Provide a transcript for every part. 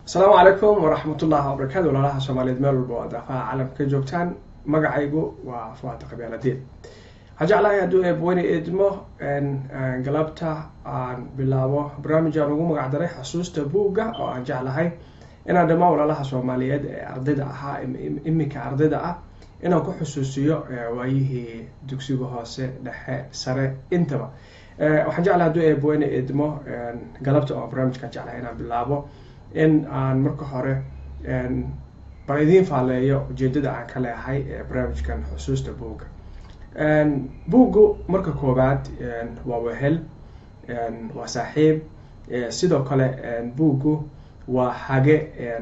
السلام عليكم ورحمة الله وبركاته. ولا Soomaaliyeed meel walba oo daafaha caalamka ka joogtaan. Magacaygu waa Fuad Qabiiladeed. Hajaclahay hadduu eebweyne idmo galabta aan bilaabo barnaamijka ugu magac daray Xasuusta Buugga oo aan jeclahay inaan dhammaan walaalaha Soomaaliyeed ee ardayda ahaa imika ardayda ah inaan ku xusuusiyo waayihii dugsiga hoose dhexe sare intaba. waxaan jeclahay hadduu eebweyne idmo galabta oo barnaamijka jeclahay inaan bilaabo in aan marka hore bal idiin faaleeyo ujeedada aan ka leeyahay barnaamijkan Xusuusta Buugga. Buuggu marka koobaad waa wehel, waa saaxiib, sidoo kale buuggu waa hage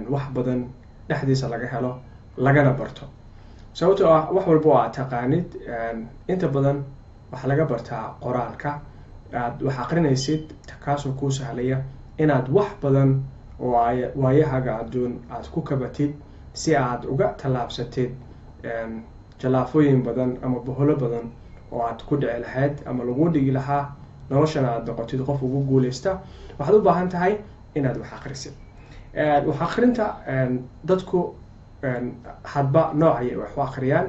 wax badan dhexdiisa laga helo lagana barto. sababtoo ah wax walba oo aad taqaanid inta badan waxa laga bartaa qoraalka. aad wax aqrinaysid kaasoo kuu sahlaya inaad wax badan oo waayahaga adduun aad ku kabatid si aad uga tallaabsatid jalaafooyin badan ama boholo badan oo aad ku dhici lahayd ama lagu dhigi lahaa noloshana aad noqotid qof ugu guuleysta. waxaad u baahan tahay inaad wax aqrisid. wax aqrinta dadku hadba nooc ay wax u aqriyaan.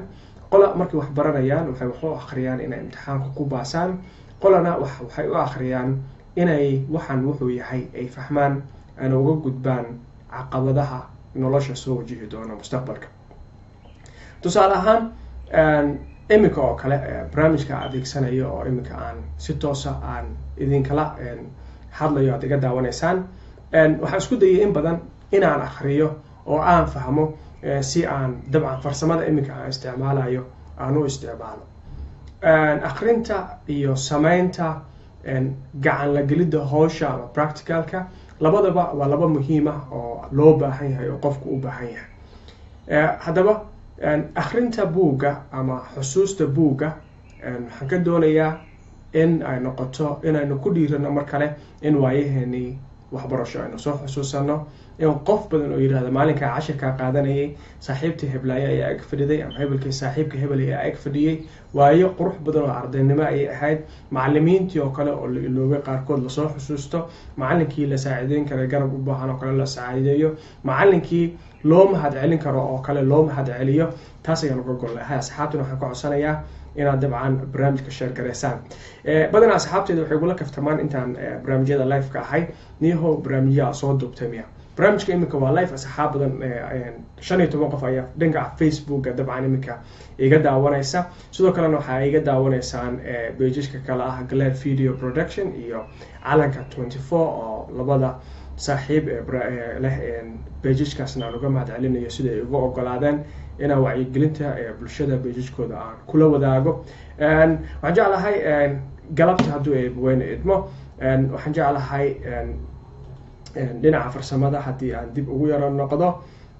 qola markay wax baranayaan waxay wax u aqriyaan inay imtixaanka ku baasaan. qolana waxay u aqriyaan inay waxan wuxuu yahay ay fahmaan ana uga gudbaan caqabadaha nolosha soo wajihi doona mustaqbalka. tusaale ahaan imika oo kale barnaamijka adeegsanayo oo imika aan si toos ah aan idinkala hadlayo aad iga daawanaysaan. waxaan isku dayay in badan inaan akhriyo oo aan fahmo si aan dabcan farsamada imika aan isticmaalayo aan u isticmaalo. akhrinta iyo samaynta gacan la gelidda hawsha ama practicalka labadaba waa laba muhiim ah oo loo baahan yahay oo qofku u baahan yahay. haddaba akhrinta buugga ama xusuusta buugga waxaan ka doonayaa in ay noqoto inaynu ku dhiirano mar kale in waayaheennii waxbarasho aynu soo xusuusano. in qof badan oo yiraahdo maalinka casharka qaadanayay saaxiibtii heblaaya ayaa ag fadhiday ama hebelkii saaxiibka hebel ayaa ag fadhiyay. waayo qurux badan oo ardaynimo ay ahayd. macallimiintii oo kale oo la iloobay qaarkood la soo xusuusto. macallinkii la saaciideyn karo garab u baahan oo kale la saaciideeyo. macallinkii loo mahad celin karo oo kale loo mahad celiyo. taas ayaan uga gol lahaa. asxaabtuna waxaan ka codsanayaa inaad dabcan barnaamijka share gareysaan. badanaa asxaabteeda waxay gula kaftamaan intaan barnaamijyada live ka ahay niyahow barnaamijyaa soo duubtay miya. barnaamijka imika waa live. asxaab badan 15 qof ayaa dhanka Facebookga dabcan imika iga daawanaysa. sidoo kalena waxaa iga daawanaysaan pageska kale ah Glad Video Production iyo Calanka 24 oo labada saaxiib leh pageskaasna aan uga mahad celinayo sida ay uga ogolaadeen inaan wacyigelinta bulshada pageskooda aan kula wadaago. waxaan jeclahay galabta hadduu eebweyne idmo waxaan jeclahay dhinaca farsamada haddii aan dib ugu yaro noqdo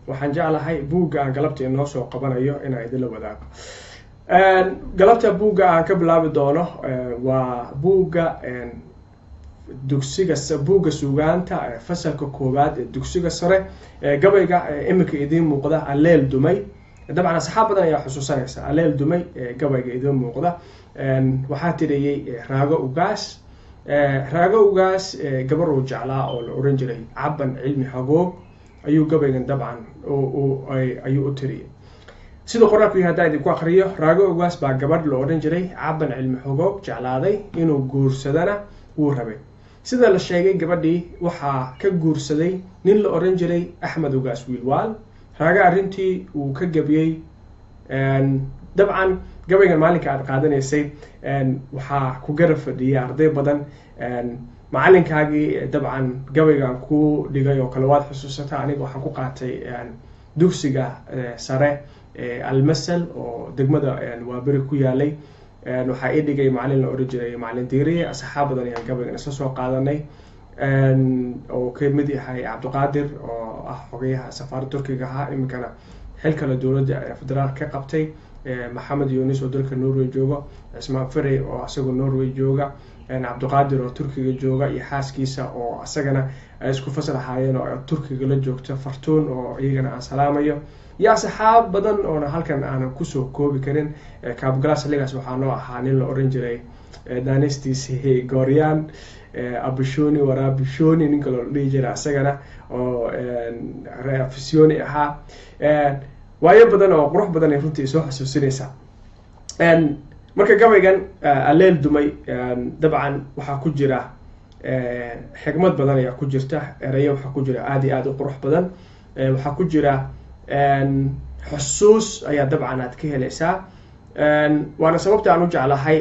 waxaan jeclahay buugga aan galabta inoo soo qabanayo inaan idinla wadaago. galabta buugga aan ka bilaabi doono waa buugga buugga suugaanta fasalka koowaad ee dugsiga sare. gabayga imika idiin muuqda Alleel Dumay. dabcan asxaab badan ayaa xusuusanaysa Alleel Dumay gabayga idiin muuqda. waxaa tiriyay Raago Ugaas. Raago Ugaas gabar uu jeclaa oo la oran jiray Cabban Cilmi Hagoog ayuu gabaygan dabcan ayuu u tiriyay. sida qoraalku yahay haddii ku akhriyo Raago Ugaas baa gabadh la oran jiray Cabban Cilmi Hagoog jeclaaday inuu guursadana wuu rabay. sida la sheegay gabadhii waxaa ka guursaday nin la oran jiray Axmed Ugaas Wiilwaal. Raaga arrintii uu ka gabiyay dabcan gabaygan maalinka aad qaadanaysay waxaa ku garab fadhiyay arday badan. macalinkaagii dabcan gabaygan ku dhigay oo kale waad xusuusataa. aniga waxaan ku qaatay dugsiga sare Almasal oo degmada Waaberi ku yaalay. waxaa ii dhigay macallin la oran jiray macallin Diiriye. asxaab badan ayaan gabaygan isla soo qaadanay oo ka mid yahay Cabdiqaadir oo ah xogayaha safaaradda Turkiga ahaa imikana xil kale dowladda federaalka ka qabtay. maxamed yunis oo dalka norway jooga, cismaan ferey oo asagoo norway jooga, cabdiqaadir oo turkiga jooga iyo xaaskiisa oo asagana ay isku fasal ahaayeen oo turkiga la joogto, fartuun oo iyagana aan salaamayo, iyo asxaab badan oona halkan aanan kusoo koobi karin. kaabgalaas xilligaas waxaa noo ahaa nin la oran jiray daanistiisi gooryaan, abishoni waraabishoni ninka loo dhihi jiray asagana oo reafisioni ahaa. waayo badan oo qurux badan ay runtii soo xasuusinaysaa. marka gabaygan alleel dumay dabcan waxaa ku jira xigmad badan ayaa ku jirta, erayo waxaa ku jira aad iyo aad u qurux badan, waxaa ku jira xusuus ayaa dabcan aad ka helaysaa. waana sababta aan u jeclahay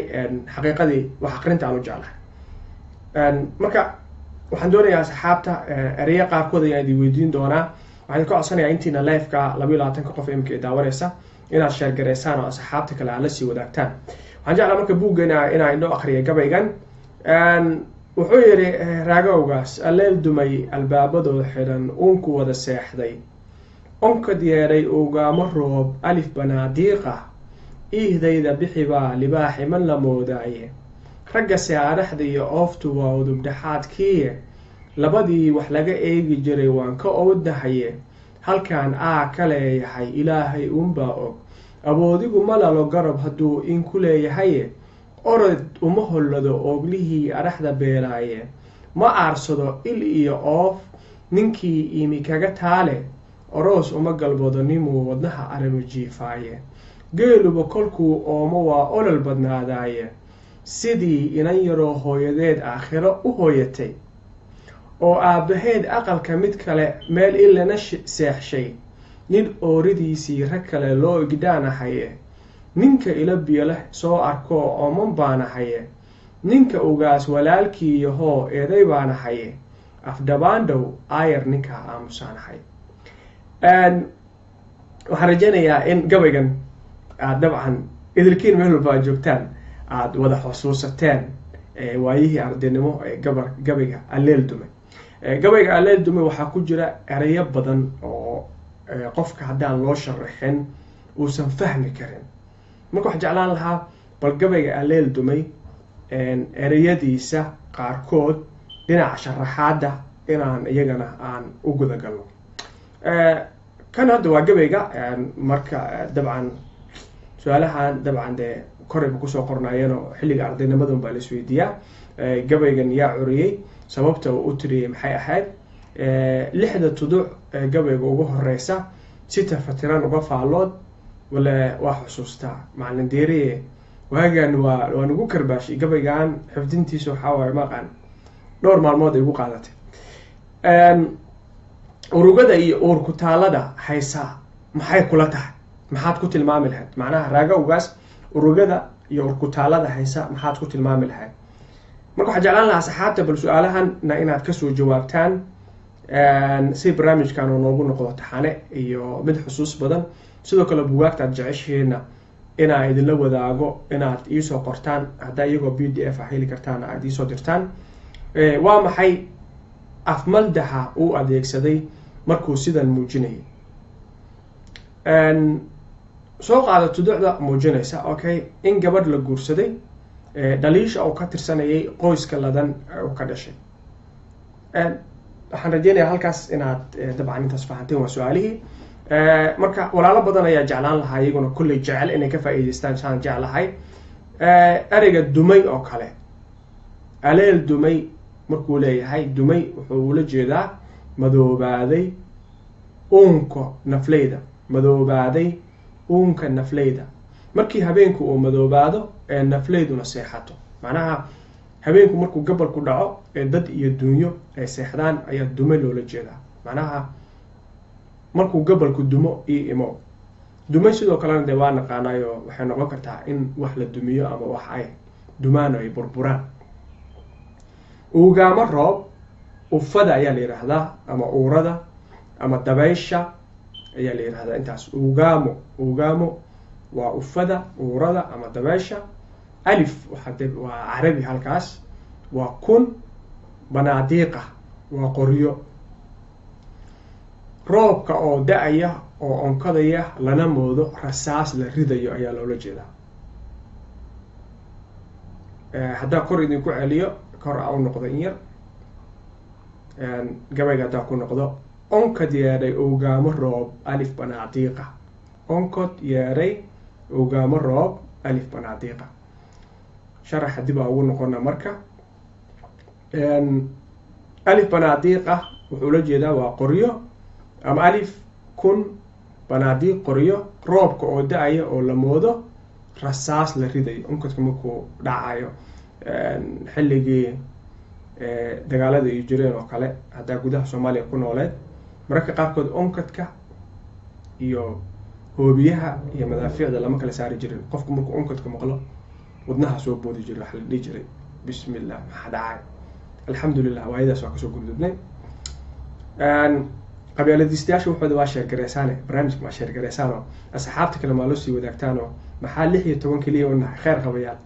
xaqiiqadii wax aqrinta aan u jeclahay. marka waxaan doonayaa asxaabta erayo qaarkood ayaan idin weydiin doonaa. waxaan ka codsanayaa intiina live-ka 22 qof imika daawanaysa inaad share gareysaan oo asxaabta kale aad la sii wadaagtaan. waxaan jeclaa marka buuggeena inaan inoo akhriyo gabaygan. wuxuu yidhi raagowgaas alleel dumay albaabadooda xidhan uunku wada seexday, onkad yeedhay ugaamo roob alif banaadiiqa, iihdayda bixi baa libaaxi man la moodaaye, ragga saaraxda iyo ooftu waa udubdhaxaadkiiye, labadii wax laga eegi jiray waan ka owdahaye, halkaan ka leeyahay ilaahay uunbaa og, aboodigu ma lalo garab hadduu inku leeyahaye, orod uma hollado ooglihii adhaxda beelaaye, ma aarsado il iyo oof ninkii imi kaga taale, oroos uma galbado nimuu wadnaha arinu jiifaaye, geeluba kolkuu oomo waa olol badnaadaaye, sidii inan yaroo hooyadeed aakhiro u hooyatay, oo aabbaheed aqalka mid kale meel ilana seexshay, nin ooridiisii rag kale loo igdhaanahaye, ninka ila biyo leh soo arkoo ooman baanahaye, ninka ugaas walaalkii yahoo eeday baanahaye, afdhabaandhow aayar ninkaa aamusaanahay. waxaan rajaynayaa in gabaygan aad dabcan idilkiin meel walba aad joogtaan aad wada xusuusateen waayihii ardaynimo ee gabayga alleel dumay. gabayga alleel dumay waxaa ku jira erayo badan oo qofka haddaan loo sharaxin uusan fahmi karin. marka waxaan jeclaan lahaa bal gabayga alleel dumay ereyadiisa qaarkood dhinaca sharaxaadda inaan iyagana aan u guda galno. kan hadda waa gabayga marka dabcan su-aalahan dabcan dee korayba kusoo qornaayeenoo xilliga ardaynimadan baa la isweydiiyaa. gabaygan yaa curiyey, sababta uu u tiriyey maxay ahayd, 6 tuduc gabayga ugu horeysa si tafatiran uga faallood wala waa xusuustaa macalin deeriye waagan waa nagu karbaashay gabaygan xifdintiisa waxaa waaye maqan dhowr maalmood ay ugu qaadatay. urugada iyo uur ku taalada haysa maxay kula tahay, maxaad ku tilmaami lahayd? macnaha raagowgaas urugada iyo uur ku taalada haysa maxaad ku tilmaami lahayd? marka waxaan jeclaan lahaa saxaabta bal su-aalahanna inaad kasoo jawaabtaan si barnaamijkan oo noogu noqdo taxane iyo mid xusuus badan. sidoo kale buugaagta aad jeceshihiina inaa idinla wadaago inaad iisoo qortaan, haddaa iyagoo PDF heli kartaan aad iisoo dirtaan. waa maxay afmaldaxa uu adeegsaday markuu sidan muujinayay? soo qaada tuducda muujinaysa okay in gabadh la guursaday, dhaliisha uu ka tirsanayay qoyska ladan uu ka dhashay. waxaan rajeynayaa halkaas inaad dabcan intaas fahanteen waa su-aalihii. marka walaalo badan ayaa jeclaan lahaa iyaguna kulley jecel inay ka faa'iidaystaan saan jeclahay. ereyga dumay oo kale, alleel dumay markuu leeyahay dumay wuxuu ula jeedaa madoobaaday uunka nafleyda, madoobaaday uunka nafleyda. markii habeenku uu madoobaado ee nafleyduna seexato, macnaha habeenku markuu gabalku dhaco ee dad iyo dunyo ay seexdaan ayaa dumay loola jeedaa. macnaha markuu gabalku dumo io imo. dumay sidoo kalena dee waa naqaanayo waxay noqon kartaa in wax la dumiyo ama wax ay dumaan ay burburaan. ugaamo roob, ufada ayaa la yidhaahdaa, ama uurada ama dabaysha ayaa la yidhahdaa. intaas ugaamo waa ufada, uurada ama dabaysha. alif waa carabi, halkaas waa kun, banaadiiqa waa qoryo. roobka oo da-aya oo onkadaya lana moodo rasaas la ridayo ayaa loola jeedaa. haddaa kor idinku celiyo kor u noqdo in yar gabayga haddaa ku noqdo onkod yeedhay ogaamo roob alif banaadiiqa onkod yeedhay ogaamo roob alif banaadiiqa. sharaxa dib aa ugu noqona marka alif banaadiiqa wuxuu la jeedaa waa qoryo ama alif kun banaadiiq qoryo roobka oo da-aya oo la moodo rasaas la ridayo. onkodka markuu dhacayo xilligii dagaalada ay jireen oo kale haddaa gudaha Soomaaliya ku nooleed mararka qaarkood onkodka iyo hoobiyaha iyo madaafiicda lama kala saari jirin. qofku markuu onkodka maqlo wadnaha soo boodi jiray waxa la dhihi jiray bismillah maxaa dhacay. alxamdulillah waayadaas waa kasoo gudubnay. qabyaaladiistayaasha waxooda waa sheergareysaane barnaamijka waa sheergareysaanoo asxaabta kale maa loo sii wadaagtaanoo maxaa 16 keliya u nahay kheyr qabayaal.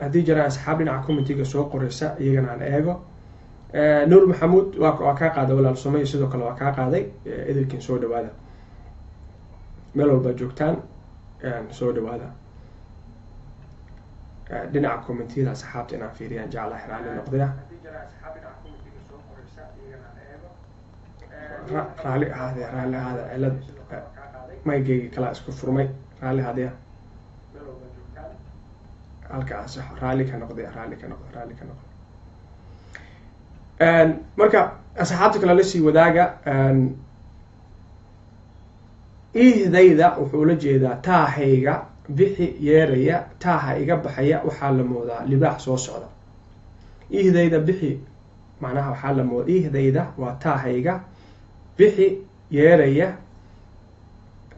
haddii jiraan asxaab dhinaca commentiga soo qoreysa iyagana aan eego. nuur maxamuud waa kaa qaaday walaal Soomaaliya sidoo kale waa kaa qaaday. idilkiin soo dhawaada meel walba joogtaan soo dhawaada. dhinaca commentiyada asxaabta inaan fiiriyaan jeclahay raalli noqdaya. raalli ahaada cilad maygeyga kala isku furmay raalli ahaadaya halkaas raalli ka noqday marka asxaabta kale la sii wadaaga. ihdayda wuxuu la jeedaa taahayga bixi yeeraya taaha iga baxaya waxaa la moodaa libaax soo socda. ihdayda bixi macnaha waxaa la moodaa ihdayda waa taahayga bixi yeeraya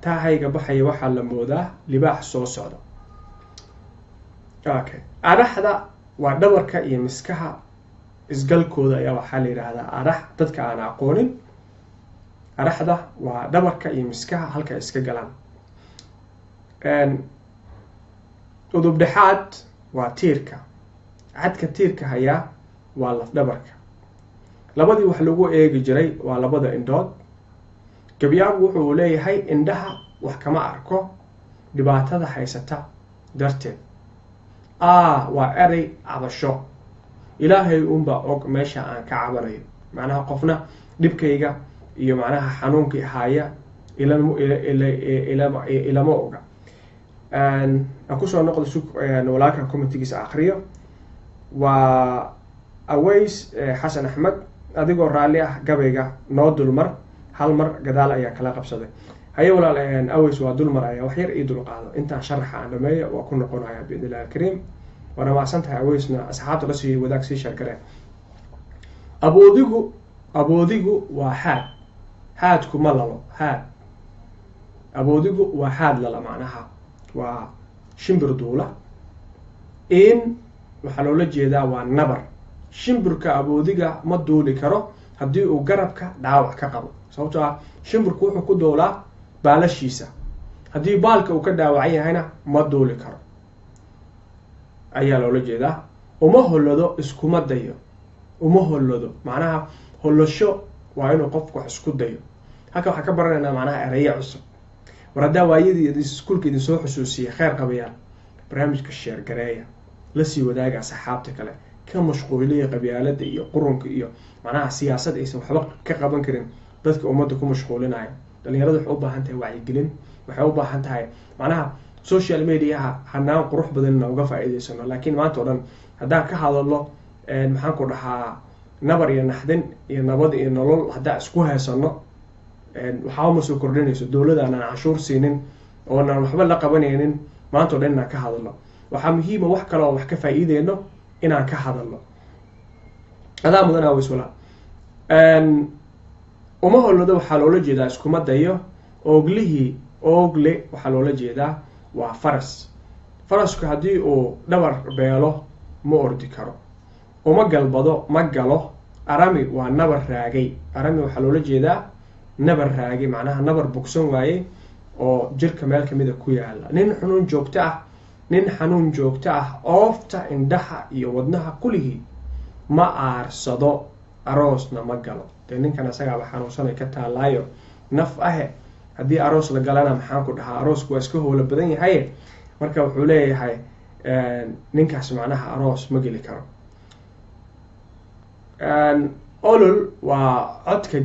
taahayga baxaya waxaa la moodaa libaax soo socda. okay araxda waa dhabarka iyo miskaha isgalkooda ayaa waxaa la yidhaahdaa arax. dadka aan aqoonin araxda waa dhabarka iyo miskaha halka iska galaan. udub dhexaad waa tiirka cadka tiirka hayaa waa laf dhabarka. labadii wax lagu eegi jiray waa labada indhood. gabyaagu wuxuu leeyahay indhaha wax kama arko dhibaatada haysata darteed. waa erey cabasho ilaahay unbaa og meesha aan ka cabanayo. macnaha qofna dhibkayga iyo macnaha xanuunkii haya ilama oga. aan kusoo noqdo walaalkan commentigiisa akhriyo. waa aways xasan axmed adigoo raalli ah gabayga noo dulmar hal mar gadaal ayaa kala qabsaday. haye walaal aways waa dulmar ayaa wax yar ii dul qaado intaan sharaxa aan dhameeyo waa ku noqonaya biidnillahi alkariim. waana mahadsan tahay awaysna asxaabta lasii wadaag sii sheergareen. aboodigu waa haadku ma lalo aboodigu waa haad lala macnaha waa shimbir duula. in waxaa loola jeedaa waa nabar. shimbirka aboodiga ma duuli karo haddii uu garabka dhaawac ka qabo. sababtoo ah shimbirku wuxuu ku duulaa baalashiisa. haddii baalka uu ka dhaawacan yahayna ma duuli karo ayaa loola jeedaa. uma hollado iskuma dayo. uma hollado macnaha hollasho waa inuu qofku wax isku dayo. halka waxaan ka baranaynaa macnaha eraya cusub. war haddaa waayadii iskuulka idin soo xusuusiyay kheyr qabayaan barnaamijka sheergareeya lasii wadaaga asxaabta kale ka mashquuliya qabyaalada iyo qurunka iyo macnaha siyaasad aysan waxba ka qaban karin dadka ummadda ku mashquulinaya. dhalinyarada waxay u baahan tahay wacyigelin. waxay u baahan tahay macnaha social mediaha hanaan qurux badanna uga faa'iidaysano. laakiin maanta oo dhan haddaan ka hadalno maxaan ku dhahaa nabar iyo naxdin iyo nabad iyo nolol haddaa isku haysano waxaa uma soo kordhinayso. dowladda aanan canshuur siinin oonan waxba la qabanaynin maanta o dhan inaan ka hadalno. waxaa muhiima wax kale oo wax ka faa'iideyno inaan ka hadalno. adaa mudan aways walaa. uma hollado waxaa loola jeedaa iskuma dayo. oogle waxaa loola jeedaa waa faras. farasku haddii uu dhabar beelo ma ordi karo. uma galbado ma galo. arami waa nabar raagay. arami waxaa loola jeedaa nabar raagay macnaha nabar bogsan waayey oo jirka meel kamida ku yaala. nin xanuun joogto ah oofta indhaha iyo wadnaha kuligii ma aarsado aroosna ma galo dee ninkan isagaaba xanuunsanay ka taalaayo naf ahe haddii aroos la galana maxaan ku dhahaa aroosku waa iska howlo badan yahay marka wuxuu leeyahay ninkaas macnaha aroos ma geli karo. Olol waa codka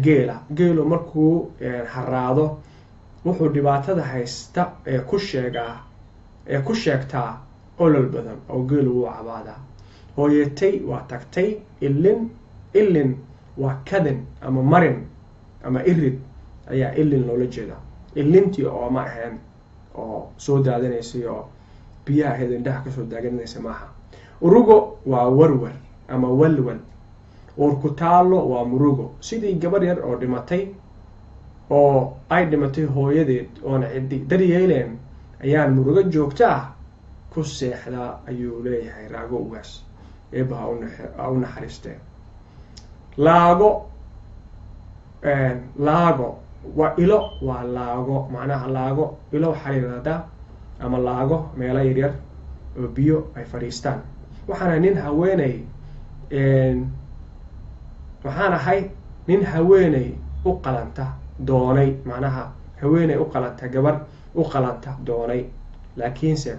geelu markuu haraado wuxuu dhibaatada haysta ku sheegtaa olol badan oo geelu wuu cabaadaa. Hooyatay waa tagtay, ilin waa kadin ama marin ama irid ayaa ilin loola jeedaa. Ilintii oo ma ahayn oo soo daadinaysay oo biyaha ahayd indhaha kasoo daaganaysa maaha. Urugo waa warwar ama walwal. Urkutaalo waa murugo, sidii gabar yar oo dhimatay oo ay dhimatay hooyadeed oona cidi daryeeleen ayaan murugo joogto ah ku seexdaa ayuu leeyahay raago ugaas. Eebaha u naxariistee. Laago waa ilo, waa laago macnaha laago ilo waxaa yiraahdaa ama laago meelo yaryar oo biyo ay fadhiistaan. waxaan ahay nin haweeney u qalanta doonay, macnaha haweeney u qalanta gabar u qalanta doonay laakiinse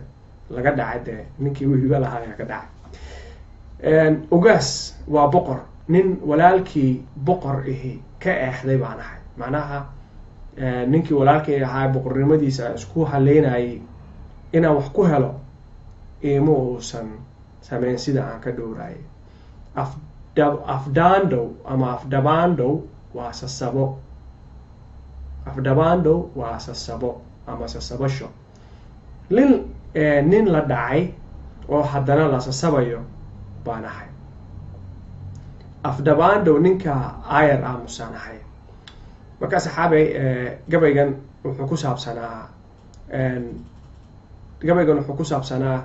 laga dhacay dee ninkii wiilga lahaa ayaa ka dhacay. Ugaas waa boqor, nin walaalkii boqor ahi ka eexday baan ahay, macnaha ninkii walaalkii ahaa boqornimadiisa isku haleynayay inaan wax ku helo ima uusan sameyn sida aan ka dhowraayay. Afdaandow ama afdabaandow waa sasabo. Afdabaandow waa sasabo ama sasabasho. Nin la dhacay oo haddana la sasabayo baan ahay. Afdabaandow ninka ayar aamusaan ahay. Marka saxaabay gabaygan wuxuu ku saabsanaa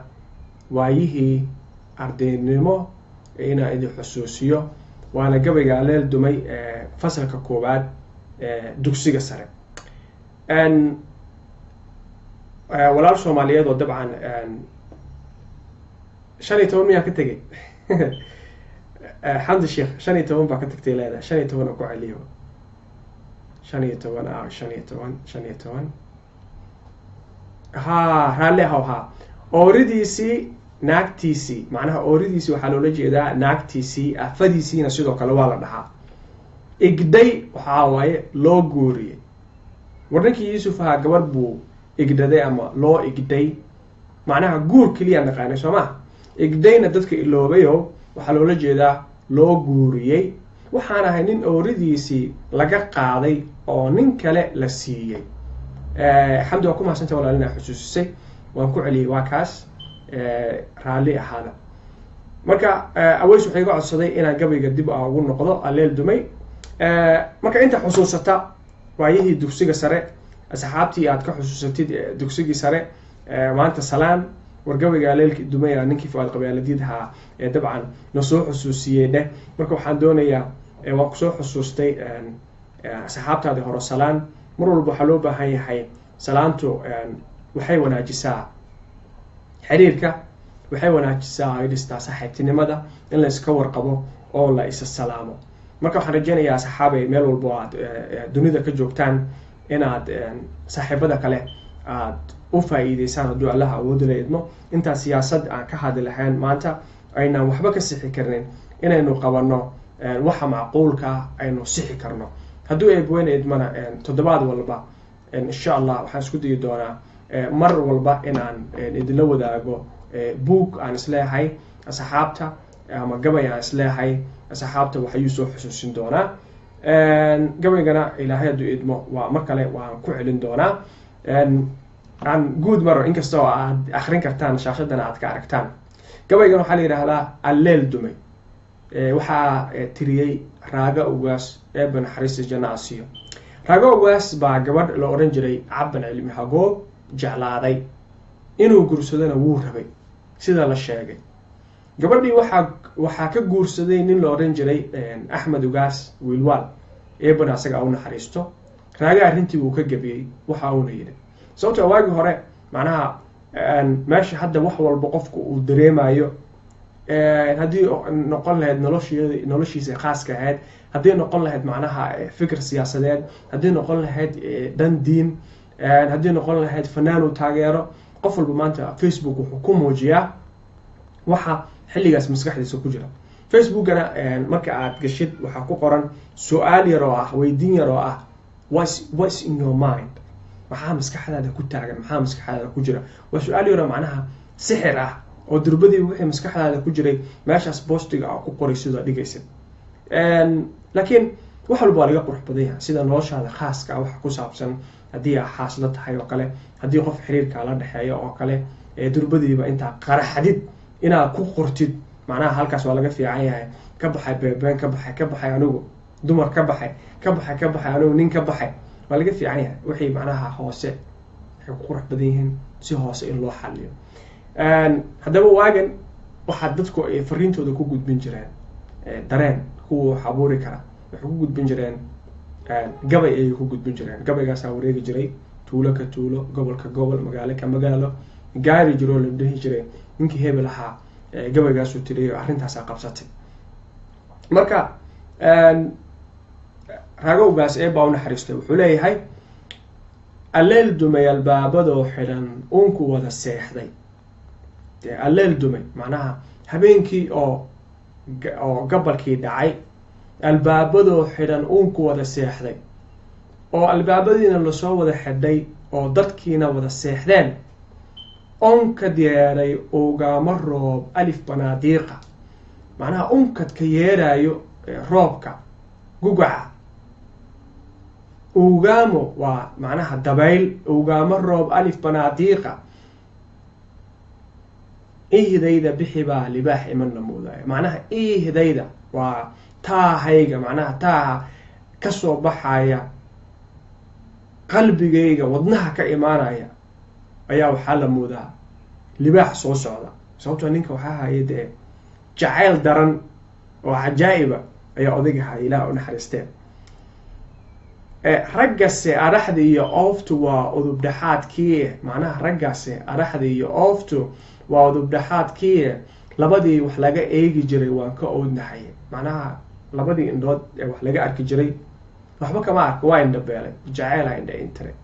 waayihii ardaynimo inaa idin xusuusiyo. waana gabayga leel dumay fasalka koowaad dugsiga sare. walaal Soomaaliyeed oo dabcan 15 miyaa ka tagay xamdi sheekh 15 baa ka tagtay leedahay 15 ku celiyo 15 raalli ha ooridiisii naagtiisii, macnaha ooridiisii waxaa loola jeedaa naagtiisii, afadiisiina sidoo kale waa la dhahaa. Igday waxaa waaye loo guuriyey. warninkii Yuusuf ahaa gabar buu igdaday ama loo igday, macnaha guur keliya naqaanay soo ma. Igdayna dadka iloobayo waxaa loola jeedaa loo guuriyey. waxaan ahay nin ooridiisii laga qaaday oo nin kale la siiyey. xamdi waa ku mahadsantahay walaalina xusuusisay, waan ku celiyey waa kaas raalli ahaada. marka aways waxay iga codsaday inaan gabayga dib ugu noqdo aleel dumay. marka inta xusuusata waayihii dugsiga sare, asxaabtii aad ka xusuusatid dugsigii sare, maanta salaan war gabayga aleelki dumay ninkii Fuad Qabyaaladiidha dabcan na soo xusuusiyeen. marka waxaan doonayaa waan ku soo xusuustay asxaabtaadii hore salaan. mar walba waxaa loo baahan yahay salaantu waxay wanaajisaa xiriirka, waxay wanaajisaa ay dhistaa saaxiibtinimada, in la iska warqabo oo la isa salaamo. marka waxaan rajaynayaa saxaabay meel walba aad dunida ka joogtaan inaad saaxiibada kale aad u faa'iideysaan hadduu Allah awood leeyahay. inta siyaasad aan ka hadli lahayn maanta aynaan waxba ka sixi karnin, inaynu qabanno waxa macquulka aynu sixi karno. hadduu eebweyn idmana toddobaad walba insha Allah waxaan isku dayi doonaa mar walba inaan idinla wadaago buug aan isleeyahay asxaabta ama gabay aan isleeyahay asxaabta waxayuu soo xusuusin doonaa. gabaygana ilaahay hadduu idmo waa mar kale waan ku celin doonaa. aan guud maro inkastoo aad akhrin kartaan shaashadana aad ka aragtaan. gabaygan waxaa la yidhaahdaa alleel dumay. waxaa tiriyey raaga ugaas eebba naxariista janno asiyo. raaga ugaas baa gabadh la oran jiray cabban cilmi hagoob jeclaaday, inuu guursadana wuu rabay sida la sheegay. gabadhii waxaa ka guursaday nin la oran jiray Axmed ugaas wiilwaal, eebbana asaga u naxariisto. raaga arrintii wuu ka gabiyey, waxa uuna yidhi sababtoo waagii hore macnaha meesha hadda wax walba qofku uu dareemayo haddii noqon lahayd noloshiisa khaaska ahayd, haddii noqon lahayd macnaha fikir siyaasadeed, haddii noqon lahayd dhan diin, haddii noqon lahayd fanaan uu taageero. qof walba maanta Facebook wuxuu ku muujiyaa waxa xilligaas maskaxdiisa ku jira. Facebookana marka aad gashid waxaa ku qoran su-aal yar oo ah, weydiin yar oo ah, what's in your mind, maxaa maskaxdaada ku taagan, maxaa maskaxdaada ku jira. waa su-aal yar oo macnaha sixir ah oo durbadii wixii maskaxdaada ku jiray meeshaas boostiga ku qoray sidoo dhigaysid. laakiin wax walba waa laga qurux badan yahay, sida noloshaada khaaska ah waxa ku saabsan, haddii aad xaasla tahay oo kale, haddii qof xiriirka la dhexeeyo oo kale, durbadiiba intaa qaraxdid inaad ku qortid, macnaha halkaas waa laga fiican yahay. ka baxay beebeen, ka baxay anigu dumar, ka baxay anigu nin, ka baxay waa laga fiican yahay. wixii macnaha hoose waxay ku qurux badan yihiin si hoose in loo xaliyo. haddaba waagan waxaa dadku ay fariintooda ku gudbin jireen dareen kuwa wax abuuri kara, waxay ku gudbin jireen gabay ayay ku gudbin jireen. gabaygaasaa wareegi jiray tuulo ka tuulo, gobol ka gobol, magaalo ka magaalo, gaari jiroo la dhihi jiray ninkii hebel ahaa gabaygaasuu tiriyo arrintaasaa qabsatay. marka ragowgaas eebaa u naxariistay wuxuu leeyahay, alleel dumay albaabadoo xidhan uunku wada seexday. alleel dumay macnaha habeenkii oo gabalkii dhacay, albaabadoo xidhan uunku wada seexday, oo albaabadiina lasoo wada xidhay oo dadkiina wada seexdeen. onkad yeedhay ugaamo roob alif banaadiiqa, macnaha unkadka yeedhayo roobka gugaca. ugaamo waa macnaha dabayl, ugaamo roob alif banaadiiqa, ihdayda bixi baa libaax iman la moodaayo. macnaha ihdayda waa taahayga, macnaha taaha kasoo baxaya qalbigayga, wadnaha ka imaanaya ayaa waxaa la moodaa libaax soo socda. sababtoo ninka waxaa haya dee jacayl daran oo cajaa'iba ayaa odayga haya, ilaah u naxariisteen. raggase araxda iyo ooftu waa udubdhaxaadkii, macnaha raggase araxda iyo ooftu waa udubdhaxaadkii, labadii wax laga eegi jiray waan ka oodnahay. macnaha labadii indhood ee wax laga arki jiray waxba kama arko, waa indhabeelay, jacayla indha intire.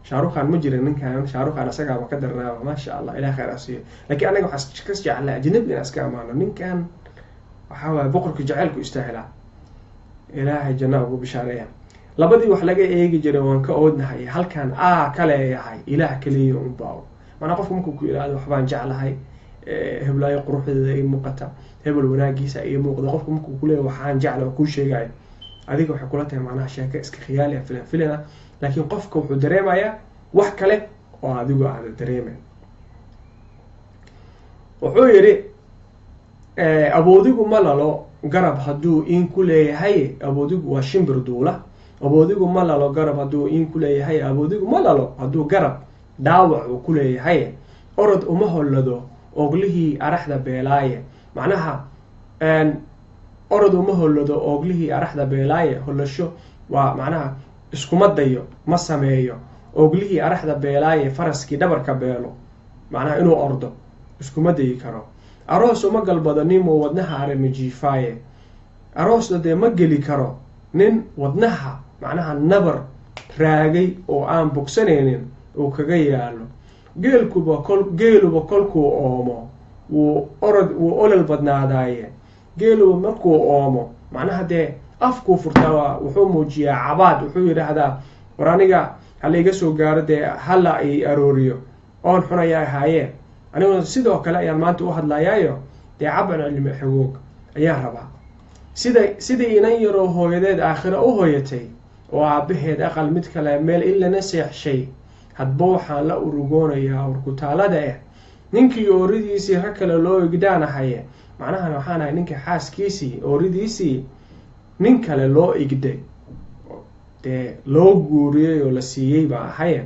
shaarukhan ma jirin ninkan, shaarukhan asagaaba ka darnaa, maasha allah, ilaah khayr asiiyo. laakiin anaga waxaa kas jeclaa ajnabi inaan iska amaano. ninkan waxaa waaye boqorka jacaylku istaahilaa, ilaahay janna ugu bishaareeya. labadii wax laga eegi jiray waan ka oodnahay, halkan ka leeyahay ilaah kaliya un baawo. macnaa qofka markuu ku yidhaahdo waxbaan jeclahay, heblaayo quruxdeeda ii muuqata, hebel wanaagiisa ii muuqda, qofka markuu ku leeyahay waxaan jecla oo kuu sheegayo, adiga waxay kula tahay macnaha sheeko iska khiyaali filana. laakiin qofka wuxuu dareemayaa wax kale oo adigu aada dareemayn. wuxuu yidhi aboodigu ma lalo garab hadduu iin ku leeyahay, aboodigu waa shimbir duula. aboodigu ma lalo garab hadduu iin ku leeyahay, aboodigu ma lalo hadduu garab dhaawac uu ku leeyahay. orod uma hollado oglihii araxda beelaaye, macnaha orod uma hollado oglihii araxda beelaaye. hollasho waa macnaha iskuma dayo, ma sameeyo. oglihii araxda beelaaye, faraskii dhabarka beelo, macnaha inuu ordo iskuma dayi karo. aroos uma galbado nin uu wadnaha arimi jiifaaye, aroosna dee ma geli karo nin wadnaha macnaha nabar raagay oo aan bogsanaynin uu kaga yaalo. geeluba kolkuu oomo wuu olol badnaadaaye, geeluba markuu oomo macnaha dee afkuu furtaa, wuxuu muujiyaa cabaad, wuxuu yidhaahdaa war aniga halaiga soo gaaro, dee hala i arooriyo, oon xunayaa ahaayeen. aniguna sidoo kale ayaan maanta u hadlayaayo, dee caban cilmi xogoog ayaan rabaa. sidai inan yaroo hooyadeed aakhira u hooyatay, oo aabbaheed aqal mid kale meel ilana seexshay, hadba waxaan la urugoonayaa urkutaalada ah. ninkii ooridiisii rag kale loo igdaanahaye, macnahan waxaan ahay ninka xaaskiisii ooridiisii nin kale loo igday, dee loo guuriyey oo la siiyey baan ahaye.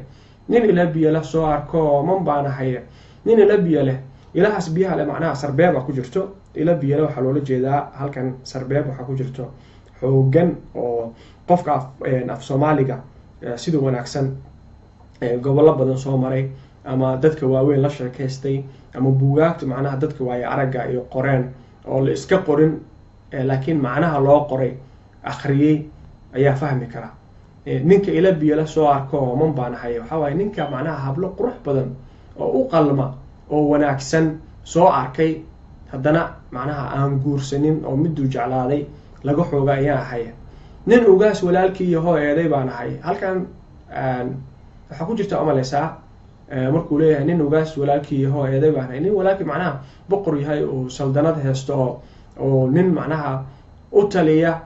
nin ila biyo leh soo arko ooman baan ahaye. nin ila biyo leh, ilahaas biyaha leh macnaha sarbeeba ku jirto. ila biyo leh waxaa loola jeedaa halkan sarbeeb waxaa ku jirto xoogan oo qofka af soomaaliga sida wanaagsan gobollo badan soo maray ama dadka waaweyn la sheekaystay ama buugaagta macnaha dadka waayo aragga iyo qoreen oo la iska qorin laakiin macnaha loo qoray akhriyey ayaa fahmi kara. ninka ila biyo la soo arko oo man baan ahay waxa waaye ninka macnaha hablo qurux badan oo u qalma oo wanaagsan soo arkay haddana macnaha aan guursanin oo miduu jeclaaday laga xooga ayaan ahay. nin ugaas walaalkii iyo hooyaday baan ahay. halkan waxa ku jirta amaleysaa markuu leeyahay nin ugaas walaalkii iyo hooyaday baan ahay. nin walaalkii macnaha boqor yahay oo saldanad haysto oo nin macnaha u taliya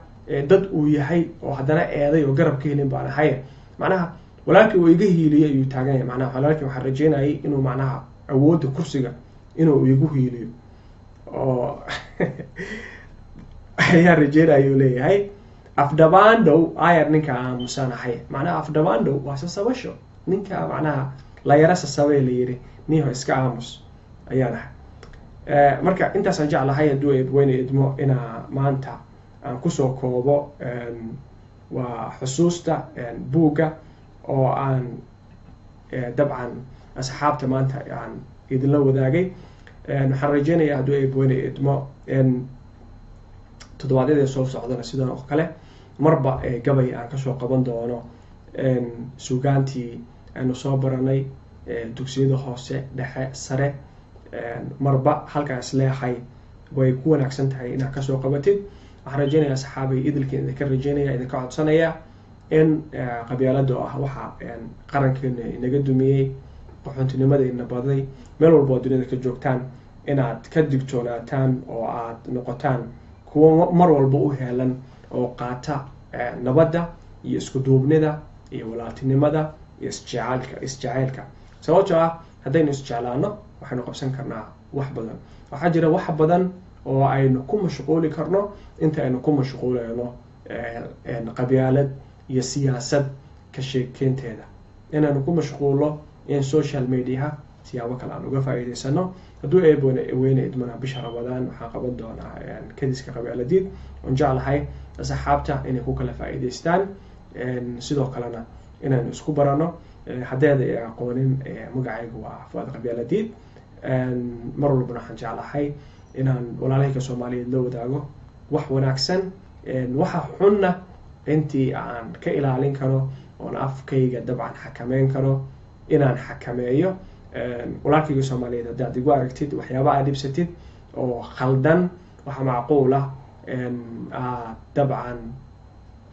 dad uu yahay oo haddana eeday oo garab ka helin baan ahay. macnaha walaalkii uu iga hiiliyay ayuu taagan yahay. macnaha walaalkii waxaan rajeynayay inuu macnaha awoodda kursiga inuu igu hiiliyo oo ayaan rajeynayuu leeyahay. afdhabaandhow ayar ninka aamusanahay. macnaha afdhabaandhow waa sasabasho. ninka macnaha la yara sasabay la yiri niho iska aamus ayaan ahay. marka intaasaan jeclahay hadduu eebweyne idmo inaa maanta aan kusoo koobo waa xusuusta buugga oo aan dabcan asxaabta maanta aan idinla wadaagay. waxaan rajeynayaa hadduu eebweyne idmo toddobaadyada soo socdana sidan oo kale marba gabay aan kasoo qaban doono suugaantii aanu soo baranay dugsiyada hoose dhexe sare. marba halkaas leexay way ku wanaagsan tahay inaad kasoo qabatid. waxaan rajeynayaa saxaabay idilkeen idinka rajeynaya idinka codsanaya in qabyaalada ah waxa qarankeena inaga dumiyey qaxoontinimada baday meel walba oo dunida ka joogtaan inaad ka digtoonaataan oo aad noqotaan kuwa mar walba u heelan oo qaata nabadda iyo isku duubnida iyo walaaltinimada iyo isjacaylka. sababtoo ah haddaynu isjeclaano waxaynu qabsan karnaa wax badan. waxaa jira wax badan oo aynu ku mashquuli karno inta aynu ku mashquulayno qabyaalad iyo siyaasad ka sheekeynteeda. inaynu ku mashquulo in social media siyaabo kale aan uga faa'iidaysano. hadduu eebweyne idmana bisha Ramadaan waxaan qaban doonaa kadiska qabyaaladiid oon jeclahay asxaabta inay ku kala faa'iidaystaan sidoo kalena inaynu isku barano. haddeeda aqoonin magacaygu waa Fuad Qabyaaladiid. mar walbana waxaan jeclahay inaan walaalahayga Soomaaliyeed la wadaago wax wanaagsan waxa xunna intii aan ka ilaalin karo oon afkayga dabcan xakameyn karo inaan xakameeyo. walaalkayga Soomaaliyeed haddaad igu aragtid waxyaaba aad dhibsatid oo khaldan waxa macquul ah dabcan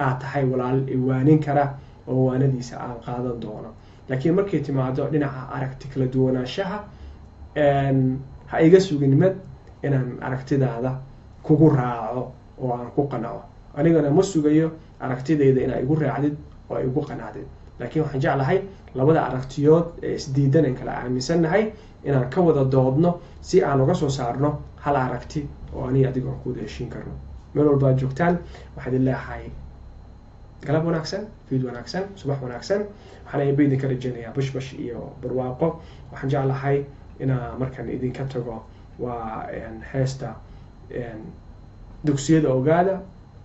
aad tahay walaal iwaanin kara oo waanadiisa aan qaadan doono. laakiin markay timaado dhinaca aragti kala duwanaanshaha ha iga suginimad inaan aragtidaada kugu raaco oo aan ku qanaco. anigana ma sugayo aragtidayda inaa igu raacdid oo igu qanacdid. laakiin waxaan jeclahay labada aragtiyood ee isdiidan in kala aaminsannahay inaan ka wada doodno si aan uga soo saarno hal aragti oo aniga adiga aan ku wada heshiin karno. meel walba aad joogtaan waxaad ilaahay galab wanaagsan, fiid wanaagsan, subax wanaagsan. waxaan eebba idinka rajeynayaa bashbash iyo barwaaqo. waxaan jeclahay inaa markaan idinka tago waa heesta dugsiyada ogaada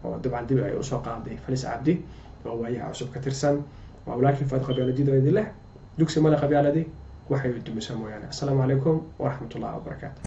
oo dabcan dib ay usoo qaaday Falis Cabdi oo waayaha cusub ka tirsan. waa walaalkii Fuad Qabyaaladiid oo idin leh dugsi mala qabyaaladi waxay u dumisaa mooyaane. assalaamu calaykum waraxmatullahi wabarakaatu.